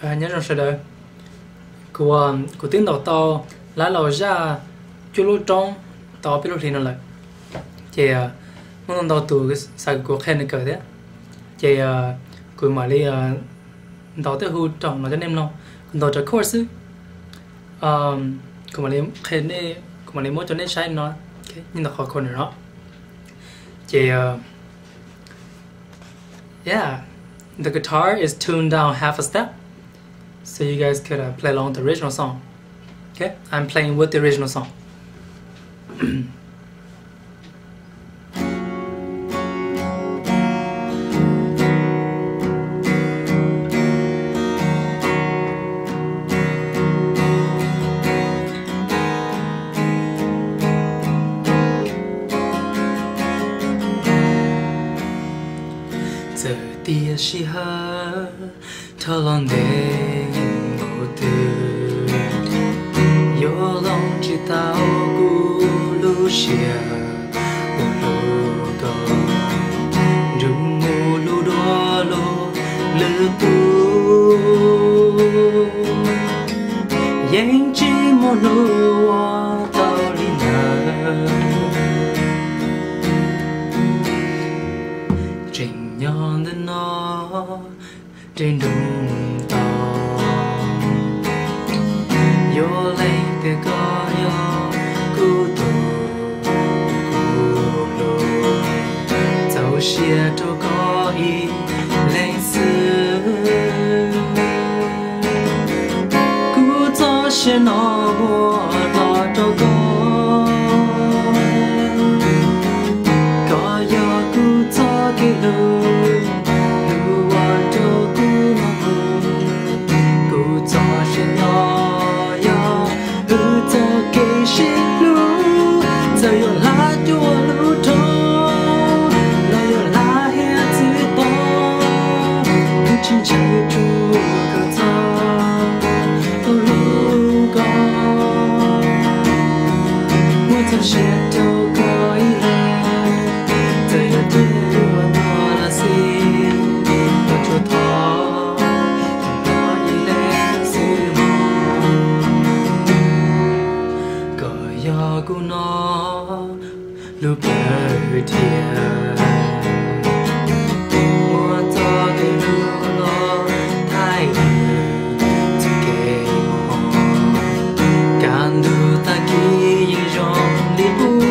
nhớ rằng sẽ đợi của tiếng đầu to lá lò ra chú lô trong to biết lô thì nó lại thì muốn đầu từ cái sai của khen được cởi đấy thì của mà đi đầu tới hưu trong nó cho nem long còn đầu cho course của mà đi khen đi của mà đi muốn cho nên sai nó nhưng là khó khăn nữa thì yeah, the guitar is tuned down half a step, so you guys could play along the original song. Okay, I'm playing with the original song. Giờ tia si ha thơ lòng để ngủ từ yo lòng chỉ tao cu lu xia u lu go rung mu lu đua lu lư tu yang chỉ một lu tao đi na nhon đến nó trên đường tàu yo lấy để có yo cú tù cú lù dẫu xia cho có ý lên xứ cú cho xia nó bùa lo cho có yo cú cho cái lù của nó lúc đời thiệt mua cho cái lúc nó thay chỉ kể mò càng đưa ta kia rong đi bu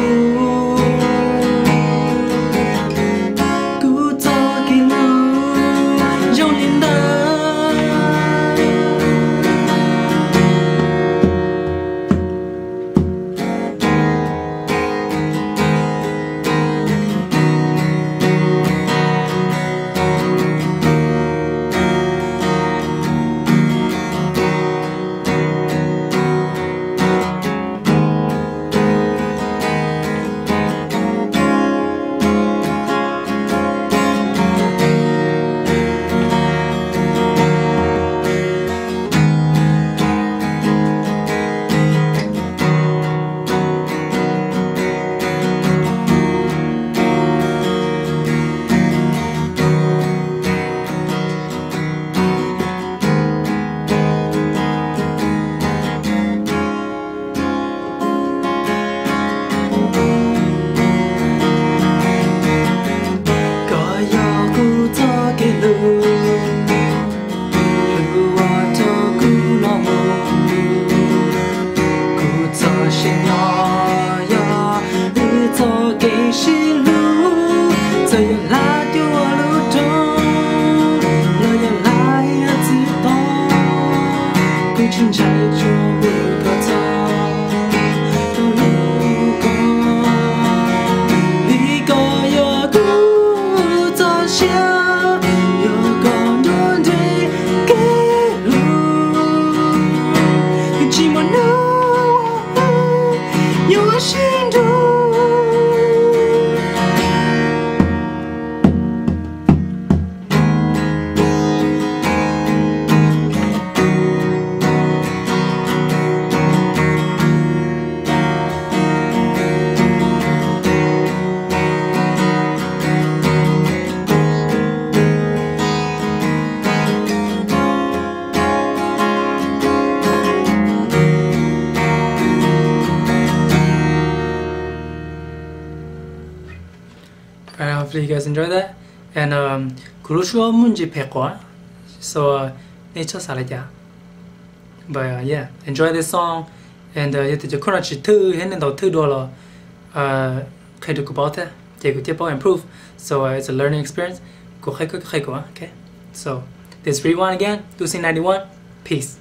Hopefully you guys enjoy that. And Kurushua Munji Pekwa. So nature salaja. But yeah, enjoy this song. And you have to Kunachi $2 improve. So it's a learning experience. Okay. So this is Rewind again, 2C91. Peace.